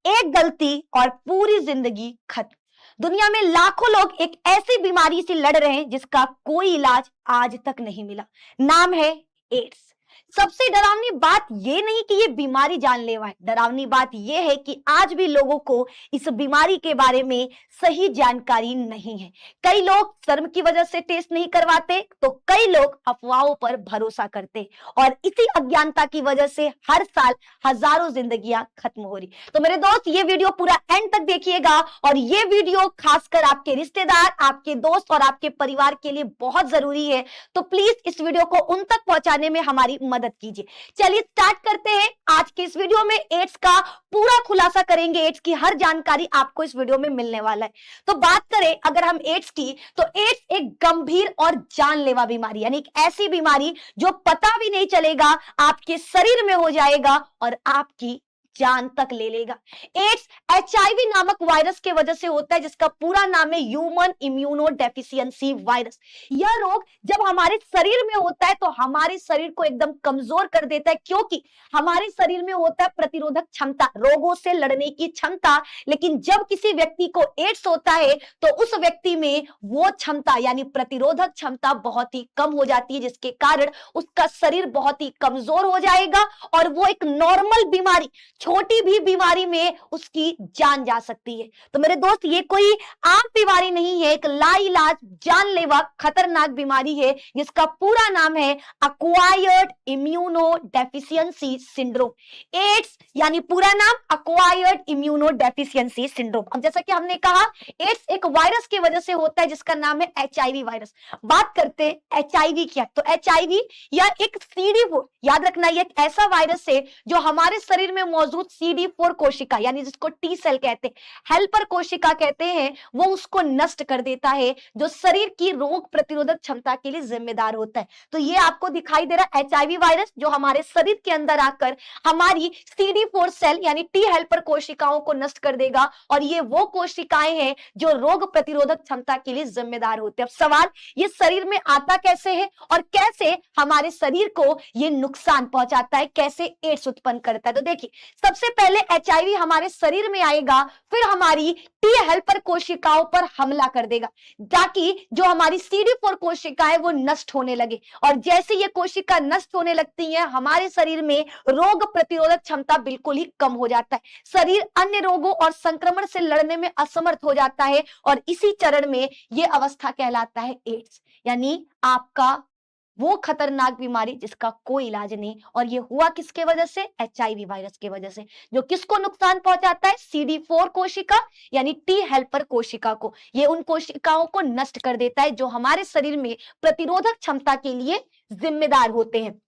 एक गलती और पूरी जिंदगी खत्म। दुनिया में लाखों लोग एक ऐसी बीमारी से लड़ रहे हैं जिसका कोई इलाज आज तक नहीं मिला। नाम है एड्स। सबसे डरावनी बात यह नहीं कि यह बीमारी जानलेवा है, डरावनी बात यह है कि आज भी लोगों को इस बीमारी के बारे में सही जानकारी नहीं है। कई लोग शर्म की वजह से टेस्ट नहीं करवाते, तो कई लोग अफवाहों पर भरोसा करते, और इसी अज्ञानता की वजह से हर साल हजारों जिंदगियां खत्म हो रही। तो मेरे दोस्त, ये वीडियो पूरा एंड तक देखिएगा, और ये वीडियो खासकर आपके रिश्तेदार, आपके दोस्त और आपके परिवार के लिए बहुत जरूरी है। तो प्लीज इस वीडियो को उन तक पहुंचाने में हमारी मदद कीजिए। चलिए स्टार्ट करते हैं। आज के इस वीडियो में एड्स का पूरा खुलासा करेंगे। एड्स की हर जानकारी आपको इस वीडियो में मिलने वाला है। तो बात करें अगर हम एड्स की, तो एड्स एक गंभीर और जानलेवा बीमारी, यानी एक ऐसी बीमारी जो पता भी नहीं चलेगा, आपके शरीर में हो जाएगा और आपकी जान तक ले लेगा। एड्स एचआईवी नामक वायरस के वजह से होता है, जिसका पूरा नाम है ह्यूमन इम्यूनो डेफिशिएंसी वायरस। यह रोग जब हमारे शरीर में होता है तो हमारे शरीर को एकदम कमजोर कर देता है, क्योंकि हमारे शरीर में होता है प्रतिरोधक क्षमता, रोगों से लड़ने की क्षमता। लेकिन जब किसी व्यक्ति को एड्स होता है तो उस व्यक्ति में वो क्षमता यानी प्रतिरोधक क्षमता बहुत ही कम हो जाती है, जिसके कारण उसका शरीर बहुत ही कमजोर हो जाएगा और वो एक नॉर्मल बीमारी, छोटी भी बीमारी में उसकी जान जा सकती है। तो मेरे दोस्त, ये कोई आम बीमारी नहीं है, एक लाइलाज जानलेवा खतरनाक बीमारी है, जिसका पूरा नाम है acquired immuno deficiency syndrome. AIDS यानी पूरा नाम एक्वायर्ड इम्यूनो डेफिशिएंसी सिंड्रोम। अब जैसा कि हमने कहा, एड्स एक वायरस की वजह से होता है जिसका नाम है एचआईवी वायरस। बात करते हैं एचआईवी क्या। तो एचआईवी या एक CD4, याद रखना, ये एक ऐसा वायरस है जो हमारे शरीर में मौजूद CD4 कोशिका, यानी जिसको टी सेल कहते हैं, हेल्पर कोशिका कहते हैं, वो उसको नष्ट कर देता है, जो शरीर की रोग प्रतिरोधक क्षमता के लिए जिम्मेदार होता है। तो ये आपको दिखाई दे रहा है एचआईवी वायरस, जो हमारे शरीर के अंदर आकर हमारी CD4 सेल यानी टी हेल्पर कोशिकाओं को नष्ट कर देगा, और ये वो कोशिकाएं हैं जो रोग प्रतिरोधक क्षमता के लिए जिम्मेदार होते हैं। अब सवाल, ये शरीर में आता कैसे है और कैसे हमारे शरीर को ये नुकसान पहुंचाता है, कैसे एड्स उत्पन्न करता है। तो देखिए, सबसे पहले एचआईवी हमारे शरीर में आएगा, फिर हमारी टी हेल्पर कोशिकाओं पर हमला कर देगा, ताकि जो हमारी CD4 कोशिका है वो नष्ट होने लगे। और जैसे ये कोशिका नष्ट होने लगती है, हमारे शरीर में रोग प्रतिरोधक क्षमता बिल्कुल ही कम हो जाता है, शरीर अन्य रोगों और संक्रमण से लड़ने में असमर्थ हो जाता है, और इसी चरण में ये अवस्था कहलाता है एड्स, यानी आपका वो खतरनाक बीमारी जिसका कोई इलाज नहीं। और ये हुआ किसके वजह से? एचआईवी वायरस की वजह से, जो किसको नुकसान पहुंचाता है? CD4 कोशिका यानी टी हेल्पर कोशिका को। ये उन कोशिकाओं को नष्ट कर देता है जो हमारे शरीर में प्रतिरोधक क्षमता के लिए जिम्मेदार होते हैं।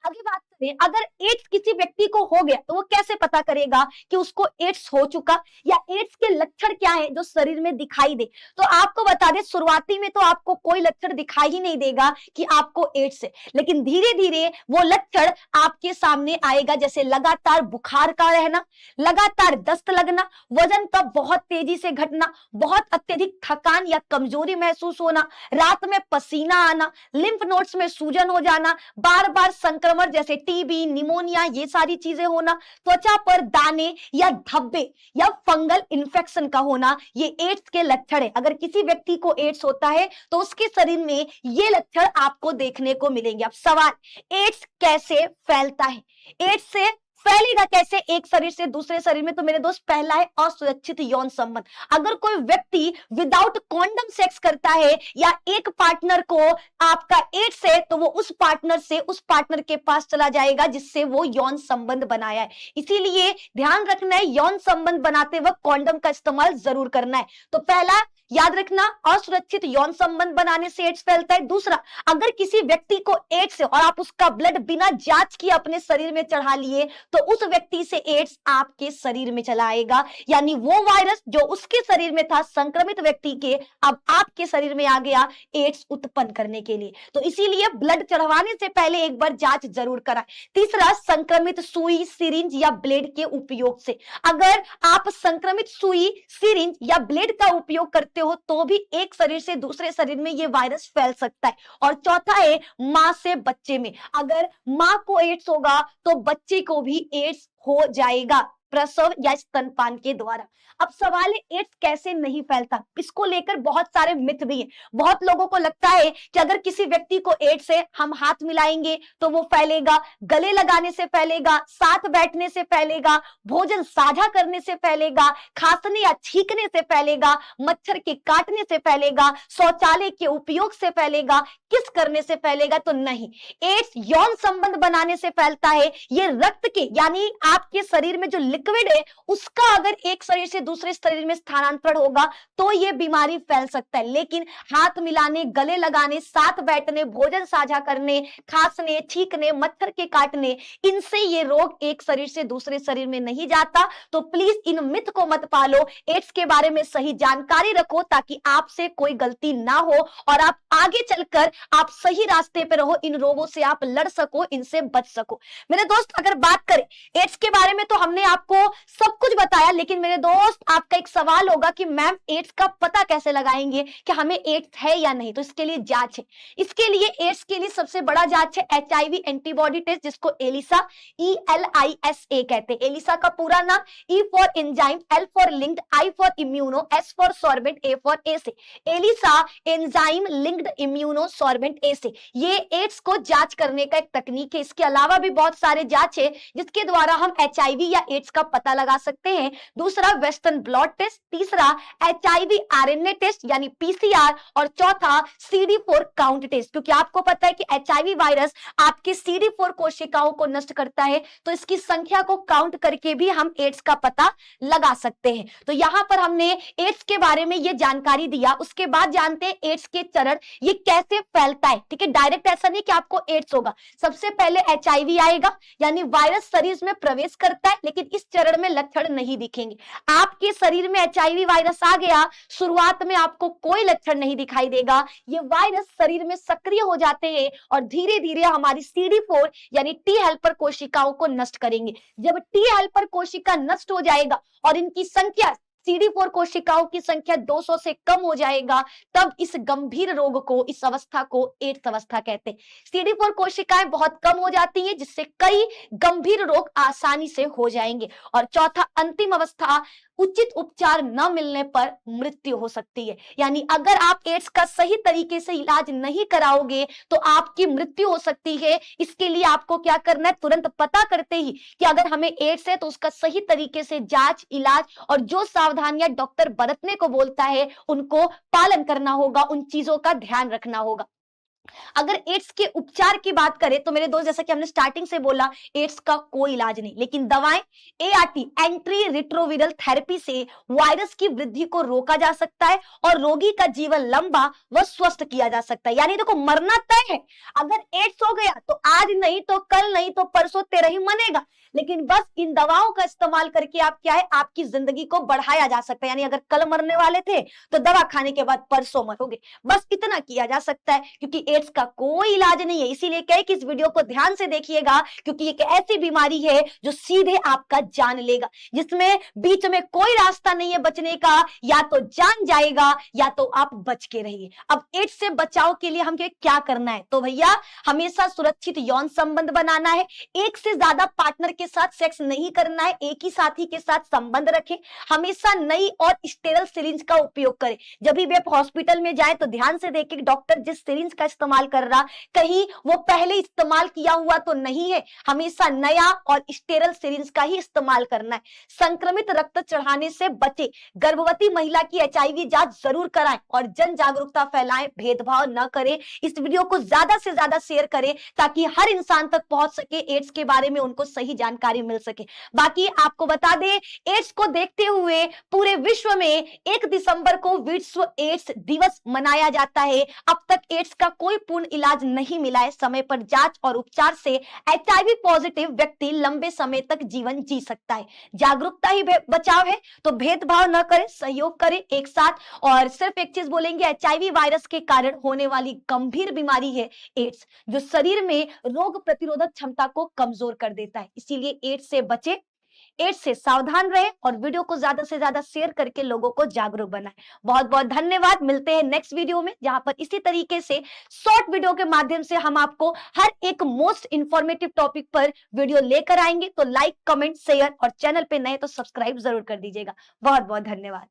आगे बात करें, अगर एड्स किसी व्यक्ति को हो गया तो वो कैसे पता करेगा कि उसको एड्स हो चुका, या एड्स के लक्षण क्या है जो शरीर में दिखाई दे। तो आपको बता दें, शुरुआती में तो आपको कोई लक्षण दिखाई ही नहीं देगा कि आपको एड्स है, लेकिन धीरे धीरे वो लक्षण आपके सामने आएगा, जैसे लगातार बुखार का रहना, लगातार दस्त लगना, वजन का बहुत तेजी से घटना, बहुत अत्यधिक थकान या कमजोरी महसूस होना, रात में पसीना आना, लिम्फ नोड्स में सूजन हो जाना, बार बार संक्रमण जैसे टीबी, निमोनिया, ये सारी चीजें होना, त्वचा पर दाने या धब्बे या फंगल इन्फेक्शन का होना, ये एड्स के लक्षण है। अगर किसी व्यक्ति को एड्स होता है तो उसके शरीर में ये लक्षण आपको देखने को मिलेंगे। अब सवाल, एड्स कैसे फैलता है? एड्स से फैलेगा कैसे एक शरीर से दूसरे शरीर में? तो मेरे दोस्त, पहला है असुरक्षित यौन संबंध। अगर कोई व्यक्ति विदाउट कॉन्डम सेक्स करता है या एक पार्टनर को आपका एड्स है, तो वो उस पार्टनर से उस पार्टनर के पास चला जाएगा जिससे वो यौन संबंध बनाया है। इसीलिए ध्यान रखना है, यौन संबंध बनाते वक्त कॉन्डम का इस्तेमाल जरूर करना है। तो पहला याद रखना, असुरक्षित यौन संबंध बनाने से एड्स फैलता है। दूसरा, अगर किसी व्यक्ति को एड्स है और आप उसका ब्लड बिना जांच किए अपने शरीर में चढ़ा लिए, तो उस व्यक्ति से एड्स आपके शरीर में चला आएगा, यानी वो वायरस जो उसके शरीर में था संक्रमित व्यक्ति के, अब आपके शरीर में आ गया एड्स उत्पन्न करने के लिए। तो इसीलिए ब्लड चढ़वाने से पहले एक बार जांच जरूर कराएं। तीसरा, संक्रमित सुई, सिरिंज या ब्लेड के उपयोग से। अगर आप संक्रमित सुई, सिरिंज या ब्लेड का उपयोग करते हो तो भी एक शरीर से दूसरे शरीर में ये वायरस फैल सकता है। और चौथा है मां से बच्चे में। अगर मां को एड्स होगा तो बच्चे को भी एड्स हो जाएगा। प्रसव या स्तनपान के द्वारा। अब सवाल है एड्स कैसे नहीं फैलता, इसको लेकर बहुत सारे मिथ भी हैं। बहुत लोगों को लगता है कि अगर किसी व्यक्ति को एड्स है, हम हाथ मिलाएंगे तो वो फैलेगा, गले लगाने से फैलेगा, साथ बैठने से फैलेगा, भोजन साझा करने से फैलेगा, खांसने या छींकने से फैलेगा, मच्छर के काटने से फैलेगा, शौचालय के उपयोग से फैलेगा, किस करने से फैलेगा? तो नहीं, एड्स यौन संबंध बनाने से फैलता है। ये रक्त के यानी आपके शरीर में जो लिक्विड है उसका अगर एक शरीर से दूसरे शरीर में स्थानांतरण होगा तो ये बीमारी फैल सकता है। लेकिन हाथ मिलाने, गले लगाने, साथ बैठने, भोजन साझा करने, खांसने, छींकने, मच्छर के काटने, इनसे ये रोग एक शरीर से दूसरे शरीर में नहीं जाता। तो प्लीज इन मिथ को मत पालो, एड्स के बारे में सही जानकारी रखो ताकि आपसे कोई गलती ना हो और आप आगे चलकर आप सही रास्ते पे रहो, इन रोगों से आप लड़ सको, इनसे बच सको। मेरे दोस्त, अगर बात करें एड्स के बारे में तो हमने आपको सब कुछ बताया, लेकिन मेरे दोस्त आपका एक सवाल होगा कि मैम एड्स का पता कैसे लगाएंगे कि हमें एड्स है या नहीं? तो इसके लिए जांच है। इसके लिए एड्स के लिए सबसे बड़ा जांच है HIV एंटीबॉडी टेस्ट, जिसको एलिसा ELISA कहते हैं। एलिसा का पूरा नाम E for enzyme, L for linked, I for immuno, S for sorbent, A for assay. ELISA enzyme linked immuno sorbent assay, ये एड्स को जांच करने का एक तकनीक है। इसके अलावा भी बहुत सारे जांच है जिसके द्वारा हम HIV या एड्स का पता लगा सकते हैं। दूसरा वेस्टर्न ब्लड टेस्ट, तीसरा HIV RNA टेस्ट यानी PCR, और चौथा CD4 काउंट टेस्ट, क्योंकि आपको पता है कि HIV वायरस आपके CD4 कोशिकाओं को नष्ट करता है, तो इसकी संख्या को काउंट करके भी हम एड्स का पता लगा सकते हैं। तो यहां पर हमने एड्स के बारे में ये जानकारी दिया। उसके बाद जानते हैं एड्स के चरण, ये कैसे फैलता है। ठीक है, डायरेक्ट ऐसा नहीं कि आपको एड्स होगा। सबसे पहले HIV आएगा, यानी वायरस शरीर में प्रवेश करता है, लेकिन इस चरण में लक्षण नहीं दिखेंगे। आपके शरीर में HIV वायरस आ गया, शुरुआत में आपको कोई लक्षण नहीं दिखाई देगा। ये वायरस शरीर में सक्रिय हो जाते हैं और धीरे धीरे हमारी CD4 यानी टी हेल्पर कोशिकाओं को नष्ट करेंगे। जब टी हेल्पर कोशिका नष्ट हो जाएगा और इनकी संख्या, CD4 कोशिकाओं की संख्या 200 से कम हो जाएगा, तब इस गंभीर रोग को, इस अवस्था को एड्स अवस्था कहते हैं। CD4 कोशिकाएं बहुत कम हो जाती हैं, जिससे कई गंभीर रोग आसानी से हो जाएंगे। और चौथा अंतिम अवस्था, उचित उपचार न मिलने पर मृत्यु हो सकती है। यानी अगर आप एड्स का सही तरीके से इलाज नहीं कराओगे तो आपकी मृत्यु हो सकती है। इसके लिए आपको क्या करना है, तुरंत पता करते ही कि अगर हमें एड्स है तो उसका सही तरीके से जांच, इलाज और जो सावधानियां डॉक्टर बरतने को बोलता है उनको पालन करना होगा, उन चीजों का ध्यान रखना होगा। अगर एड्स के उपचार की बात करें तो मेरे दोस्त, जैसा कि हमने स्टार्टिंग से बोला, एड्स का कोई इलाज नहीं, लेकिन दवाएं ART एंट्री रिट्रोविरल थेरेपी से वायरस की वृद्धि को रोका जा सकता है और रोगी का जीवन लंबा व स्वस्थ किया जा सकता है। यानी देखो, मरना तय है। अगर एड्स हो गया तो आज नहीं तो कल नहीं तो परसों तेरा ही मनेगा, लेकिन बस इन दवाओं का इस्तेमाल करके आप क्या है, आपकी जिंदगी को बढ़ाया जा सकता है। यानी अगर कल मरने वाले थे तो दवा खाने के बाद परसों मरोगे, बस इतना किया जा सकता है, क्योंकि एड्स का कोई इलाज नहीं है। इसीलिए कहे कि इस वीडियो को ध्यान से देखिएगा, क्योंकि एक ऐसी बीमारी है जो सीधे आपका जान लेगा, जिसमें बीच में कोई रास्ता नहीं है बचने का। या तो जान जाएगा या तो आप बच के रहिए। अब एड्स से बचाव के लिए हमें क्या करना है? तो भैया, हमेशा सुरक्षित यौन संबंध बनाना है, एक से ज्यादा पार्टनर के साथ सेक्स नहीं करना है, एक ही साथी के साथ संबंध रखें, हमेशा नई और स्टेरल सिरिंज का उपयोग करें। जब भी आप हॉस्पिटल में जाए तो ध्यान से देखें डॉक्टर जिस सिरिंज का इस्तेमाल कर रहा, कहीं वो पहले इस्तेमाल किया हुआ तो नहीं है। हमेशा नया और स्टेरल सिरिंज का ही इस्तेमाल करना है। संक्रमित रक्त चढ़ाने से बचे। गर्भवती महिला की HIV जांच जरूर कराएं और जन जागरूकता फैलाएं, भेदभाव न करें। इस वीडियो को ज्यादा से ज्यादा शेयर करें ताकि हर इंसान तक पहुंच सके, एड्स के बारे में उनको सही जानकारी मिल सके। बाकी आपको बता दें, एड्स को देखते हुए पूरे विश्व में 1 दिसंबर को विश्व एड्स दिवस मनाया जाता है। अब तक एड्स का कोई पूर्ण इलाज नहीं मिला है। समय पर जांच और उपचार से HIV पॉजिटिव व्यक्ति लंबे समय तक जीवन जी सकता है। जागरूकता ही बचाव है, तो भेदभाव न करें, सहयोग करें एक साथ। और सिर्फ एक चीज बोलेंगे, HIV वायरस के कारण होने वाली गंभीर बीमारी है एड्स, जो शरीर में रोग प्रतिरोधक क्षमता को कमजोर कर देता है। इसीलिए एड्स से बचे, एड्स से सावधान रहें और वीडियो को ज्यादा से ज्यादा शेयर करके लोगों को जागरूक बनाएं। बहुत बहुत धन्यवाद। मिलते हैं नेक्स्ट वीडियो में, जहां पर इसी तरीके से शॉर्ट वीडियो के माध्यम से हम आपको हर एक मोस्ट इंफॉर्मेटिव टॉपिक पर वीडियो लेकर आएंगे। तो लाइक, कमेंट, शेयर और चैनल पे नए तो सब्सक्राइब जरूर कर दीजिएगा। बहुत बहुत धन्यवाद।